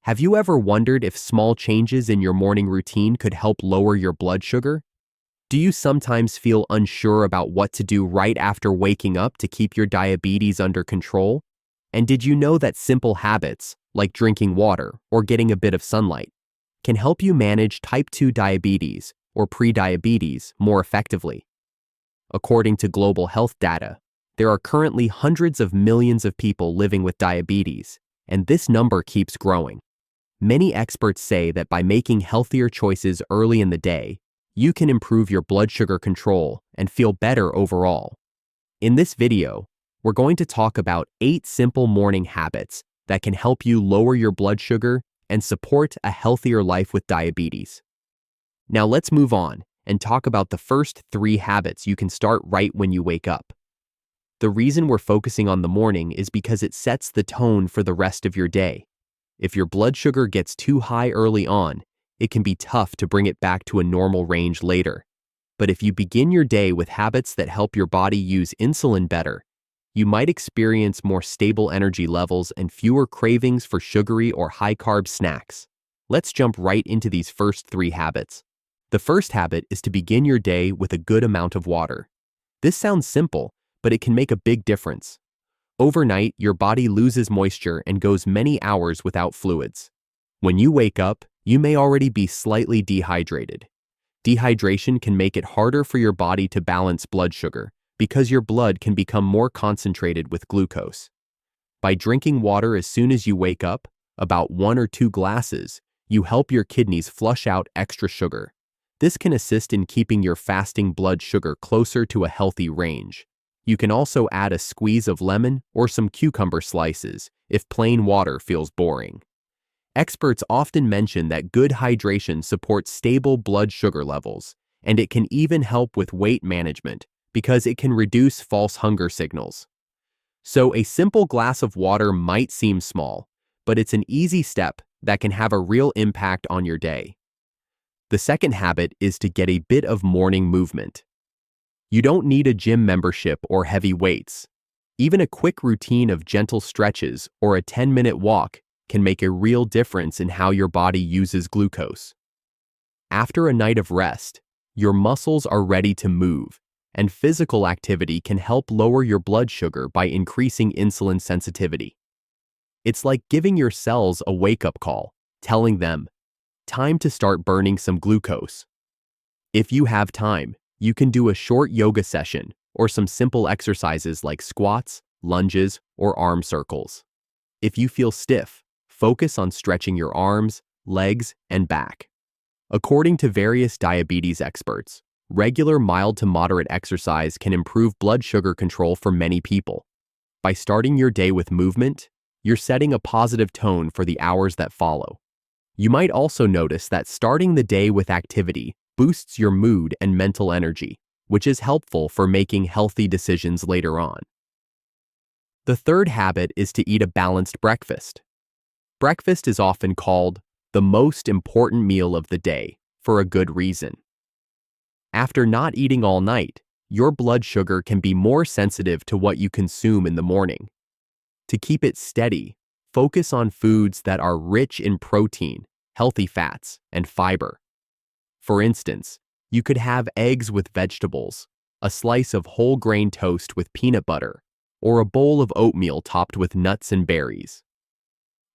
Have you ever wondered if small changes in your morning routine could help lower your blood sugar? Do you sometimes feel unsure about what to do right after waking up to keep your diabetes under control? And did you know that simple habits, like drinking water or getting a bit of sunlight, can help you manage type 2 diabetes or prediabetes more effectively? According to global health data, there are currently hundreds of millions of people living with diabetes, and this number keeps growing. Many experts say that by making healthier choices early in the day, you can improve your blood sugar control and feel better overall. In this video, we're going to talk about 8 simple morning habits that can help you lower your blood sugar and support a healthier life with diabetes. Now let's move on and talk about the first 3 habits you can start right when you wake up. The reason we're focusing on the morning is because it sets the tone for the rest of your day. If your blood sugar gets too high early on, it can be tough to bring it back to a normal range later. But if you begin your day with habits that help your body use insulin better, you might experience more stable energy levels and fewer cravings for sugary or high-carb snacks. Let's jump right into these first 3 habits. The first habit is to begin your day with a good amount of water. This sounds simple, but it can make a big difference. Overnight, your body loses moisture and goes many hours without fluids. When you wake up, you may already be slightly dehydrated. Dehydration can make it harder for your body to balance blood sugar because your blood can become more concentrated with glucose. By drinking water as soon as you wake up, about 1 or 2 glasses, you help your kidneys flush out extra sugar. This can assist in keeping your fasting blood sugar closer to a healthy range. You can also add a squeeze of lemon or some cucumber slices if plain water feels boring. Experts often mention that good hydration supports stable blood sugar levels, and it can even help with weight management because it can reduce false hunger signals. So a simple glass of water might seem small, but it's an easy step that can have a real impact on your day. The second habit is to get a bit of morning movement. You don't need a gym membership or heavy weights. Even a quick routine of gentle stretches or a 10-minute walk can make a real difference in how your body uses glucose. After a night of rest, your muscles are ready to move, and physical activity can help lower your blood sugar by increasing insulin sensitivity. It's like giving your cells a wake-up call, telling them, time to start burning some glucose. If you have time, you can do a short yoga session or some simple exercises like squats, lunges, or arm circles. If you feel stiff, focus on stretching your arms, legs, and back. According to various diabetes experts, regular mild to moderate exercise can improve blood sugar control for many people. By starting your day with movement, you're setting a positive tone for the hours that follow. You might also notice that starting the day with activity boosts your mood and mental energy, which is helpful for making healthy decisions later on. The third habit is to eat a balanced breakfast. Breakfast is often called the most important meal of the day for a good reason. After not eating all night, your blood sugar can be more sensitive to what you consume in the morning. To keep it steady, focus on foods that are rich in protein, healthy fats, and fiber. For instance, you could have eggs with vegetables, a slice of whole grain toast with peanut butter, or a bowl of oatmeal topped with nuts and berries.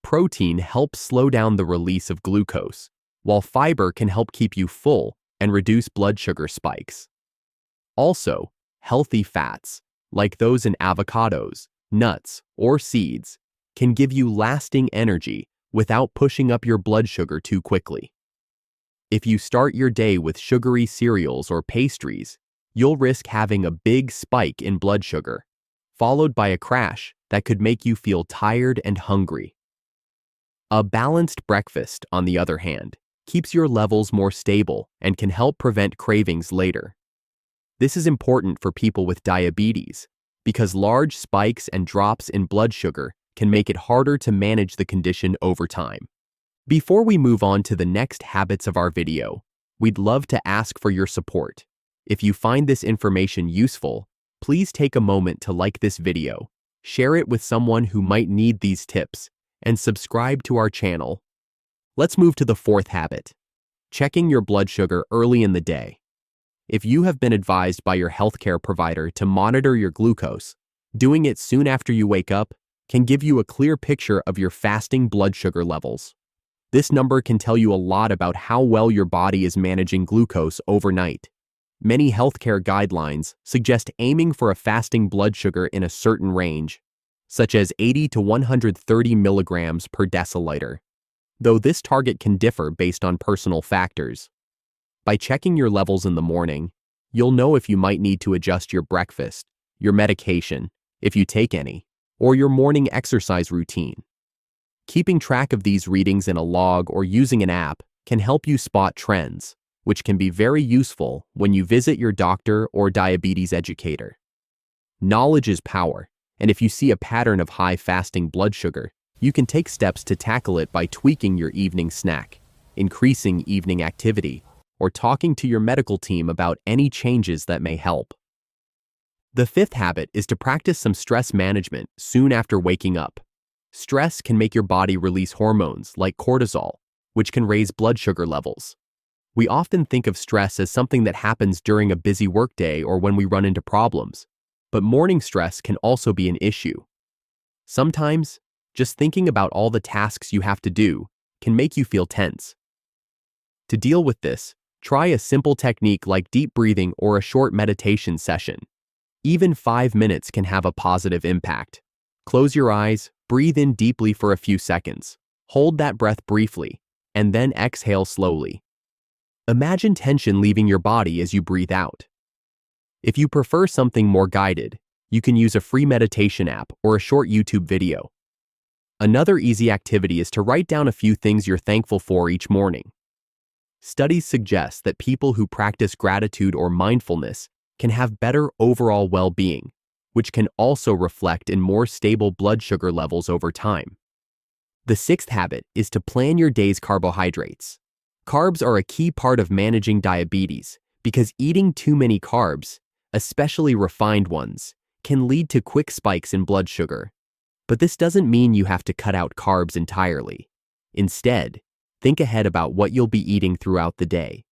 Protein helps slow down the release of glucose, while fiber can help keep you full and reduce blood sugar spikes. Also, healthy fats, like those in avocados, nuts, or seeds, can give you lasting energy without pushing up your blood sugar too quickly. If you start your day with sugary cereals or pastries, you'll risk having a big spike in blood sugar, followed by a crash that could make you feel tired and hungry. A balanced breakfast, on the other hand, keeps your levels more stable and can help prevent cravings later. This is important for people with diabetes because large spikes and drops in blood sugar can make it harder to manage the condition over time. Before we move on to the next habits of our video, we'd love to ask for your support. If you find this information useful, please take a moment to like this video, share it with someone who might need these tips, and subscribe to our channel Let's move to the fourth habit: checking your blood sugar early in the day. If you have been advised by your healthcare provider to monitor your glucose, doing it soon after you wake up can give you a clear picture of your fasting blood sugar levels. This number can tell you a lot about how well your body is managing glucose overnight. Many healthcare guidelines suggest aiming for a fasting blood sugar in a certain range, such as 80 to 130 milligrams per deciliter, though this target can differ based on personal factors. By checking your levels in the morning, you'll know if you might need to adjust your breakfast, your medication, if you take any, or your morning exercise routine. Keeping track of these readings in a log or using an app can help you spot trends, which can be very useful when you visit your doctor or diabetes educator. Knowledge is power, and if you see a pattern of high fasting blood sugar, you can take steps to tackle it by tweaking your evening snack, increasing evening activity, or talking to your medical team about any changes that may help. The fifth habit is to practice some stress management soon after waking up. Stress can make your body release hormones like cortisol, which can raise blood sugar levels. We often think of stress as something that happens during a busy workday or when we run into problems, but morning stress can also be an issue. Sometimes, just thinking about all the tasks you have to do can make you feel tense. To deal with this, try a simple technique like deep breathing or a short meditation session. Even 5 minutes can have a positive impact. Close your eyes, breathe in deeply for a few seconds, hold that breath briefly, and then exhale slowly. Imagine tension leaving your body as you breathe out. If you prefer something more guided, you can use a free meditation app or a short YouTube video. Another easy activity is to write down a few things you're thankful for each morning. Studies suggest that people who practice gratitude or mindfulness can have better overall well-being, which can also reflect in more stable blood sugar levels over time. The sixth habit is to plan your day's carbohydrates. Carbs are a key part of managing diabetes because eating too many carbs, especially refined ones, can lead to quick spikes in blood sugar. But this doesn't mean you have to cut out carbs entirely. Instead, think ahead about what you'll be eating throughout the day.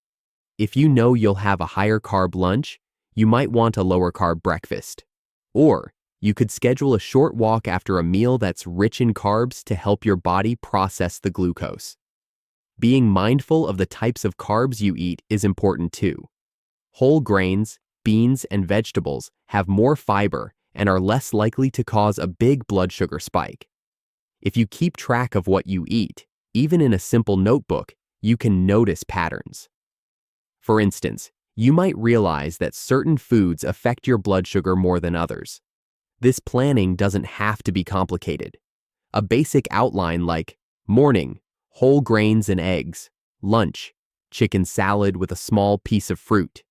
If you know you'll have a higher carb lunch, you might want a lower carb breakfast. Or you could schedule a short walk after a meal that's rich in carbs to help your body process the glucose. Being mindful of the types of carbs you eat is important too. Whole grains, beans, and vegetables have more fiber and are less likely to cause a big blood sugar spike. If you keep track of what you eat, even in a simple notebook, you can notice patterns. For instance, you might realize that certain foods affect your blood sugar more than others. This planning doesn't have to be complicated. A basic outline like morning, whole grains and eggs; lunch, chicken salad with a small piece of fruit;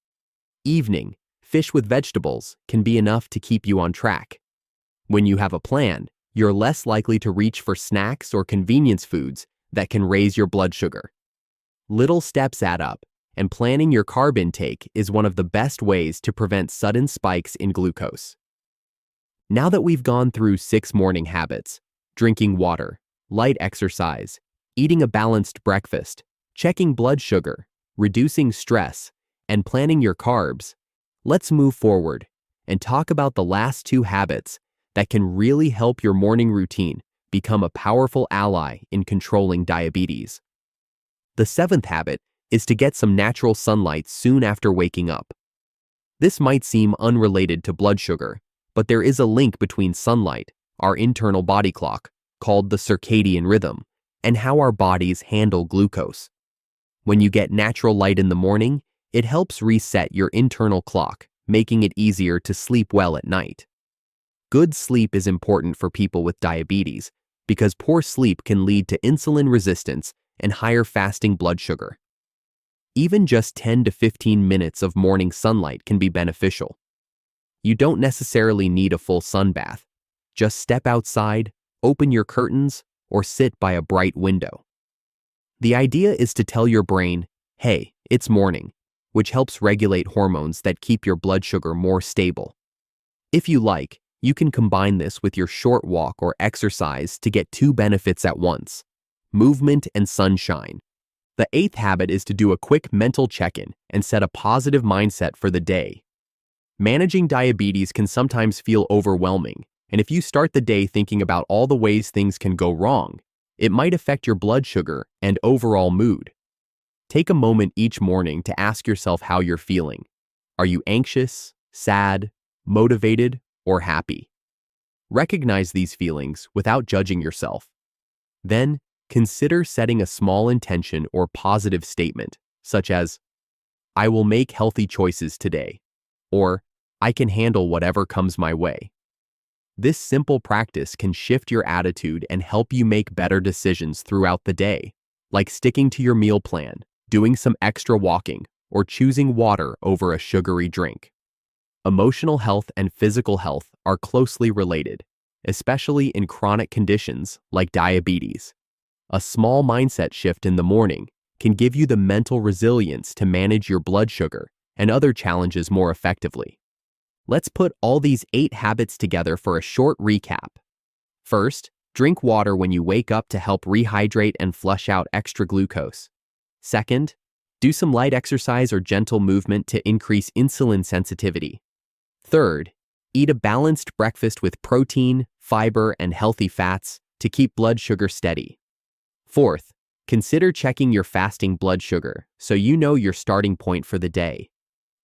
evening, fish with vegetables can be enough to keep you on track. When you have a plan, you're less likely to reach for snacks or convenience foods that can raise your blood sugar. Little steps add up, and planning your carb intake is one of the best ways to prevent sudden spikes in glucose. Now that we've gone through 6 morning habits, drinking water, light exercise, eating a balanced breakfast, checking blood sugar, reducing stress, and planning your carbs, let's move forward and talk about the last 2 habits that can really help your morning routine become a powerful ally in controlling diabetes. The 7th habit is to get some natural sunlight soon after waking up. This might seem unrelated to blood sugar, but there is a link between sunlight, our internal body clock, called the circadian rhythm, and how our bodies handle glucose. When you get natural light in the morning, it helps reset your internal clock, making it easier to sleep well at night. Good sleep is important for people with diabetes because poor sleep can lead to insulin resistance and higher fasting blood sugar. Even just 10 to 15 minutes of morning sunlight can be beneficial. You don't necessarily need a full sun bath. Just step outside, open your curtains, or sit by a bright window. The idea is to tell your brain, hey, it's morning, which helps regulate hormones that keep your blood sugar more stable. If you like, you can combine this with your short walk or exercise to get 2 benefits at once. movement, and sunshine. The eighth habit is to do a quick mental check-in and set a positive mindset for the day. Managing diabetes can sometimes feel overwhelming, and if you start the day thinking about all the ways things can go wrong, it might affect your blood sugar and overall mood. Take a moment each morning to ask yourself how you're feeling. Are you anxious, sad, motivated, or happy? Recognize these feelings without judging yourself. Then, consider setting a small intention or positive statement, such as, "I will make healthy choices today," or "I can handle whatever comes my way." This simple practice can shift your attitude and help you make better decisions throughout the day, like sticking to your meal plan, doing some extra walking, or choosing water over a sugary drink. Emotional health and physical health are closely related, especially in chronic conditions like diabetes. A small mindset shift in the morning can give you the mental resilience to manage your blood sugar and other challenges more effectively. Let's put all these 8 habits together for a short recap. First, drink water when you wake up to help rehydrate and flush out extra glucose. Second, do some light exercise or gentle movement to increase insulin sensitivity. Third, eat a balanced breakfast with protein, fiber, and healthy fats to keep blood sugar steady. Fourth, consider checking your fasting blood sugar so you know your starting point for the day.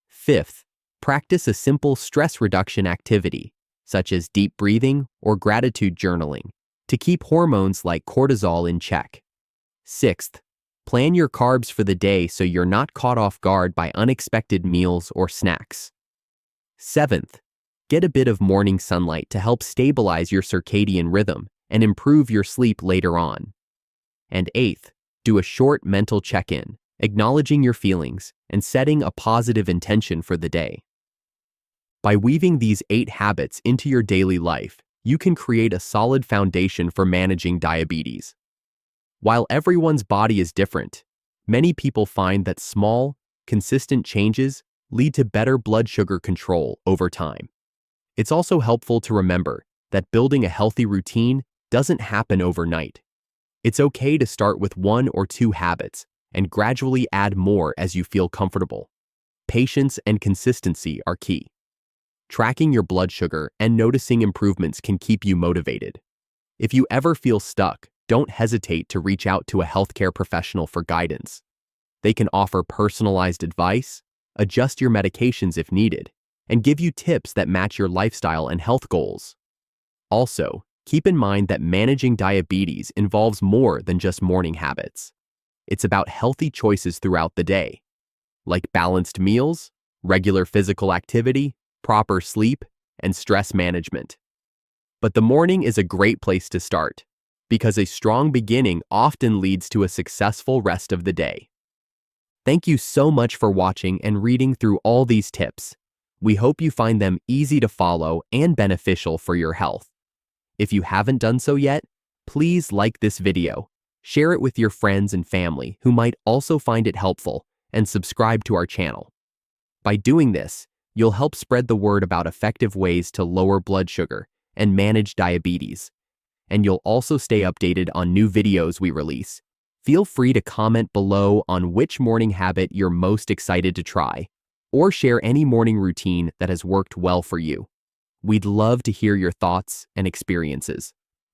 Fifth, practice a simple stress reduction activity, such as deep breathing or gratitude journaling, to keep hormones like cortisol in check. Sixth, plan your carbs for the day so you're not caught off guard by unexpected meals or snacks. Seventh, get a bit of morning sunlight to help stabilize your circadian rhythm and improve your sleep later on. And eighth, do a short mental check-in, acknowledging your feelings and setting a positive intention for the day. By weaving these 8 habits into your daily life, you can create a solid foundation for managing diabetes. While everyone's body is different, many people find that small, consistent changes lead to better blood sugar control over time. It's also helpful to remember that building a healthy routine doesn't happen overnight. It's okay to start with 1 or 2 habits and gradually add more as you feel comfortable. Patience and consistency are key. Tracking your blood sugar and noticing improvements can keep you motivated. If you ever feel stuck, don't hesitate to reach out to a healthcare professional for guidance. They can offer personalized advice, adjust your medications if needed, and give you tips that match your lifestyle and health goals. Also, keep in mind that managing diabetes involves more than just morning habits. It's about healthy choices throughout the day, like balanced meals, regular physical activity, proper sleep, and stress management. But the morning is a great place to start, because a strong beginning often leads to a successful rest of the day. Thank you so much for watching and reading through all these tips. We hope you find them easy to follow and beneficial for your health. If you haven't done so yet, please like this video, share it with your friends and family who might also find it helpful, and subscribe to our channel. By doing this, you'll help spread the word about effective ways to lower blood sugar and manage diabetes. And you'll also stay updated on new videos we release. Feel free to comment below on which morning habit you're most excited to try, or share any morning routine that has worked well for you. We'd love to hear your thoughts and experiences.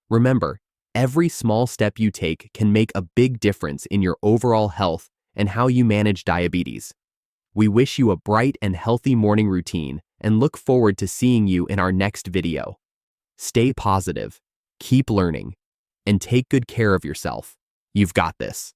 Remember, every small step you take can make a big difference in your overall health and how you manage diabetes. We wish you a bright and healthy morning routine and look forward to seeing you in our next video. Stay positive, keep learning, and take good care of yourself. You've got this.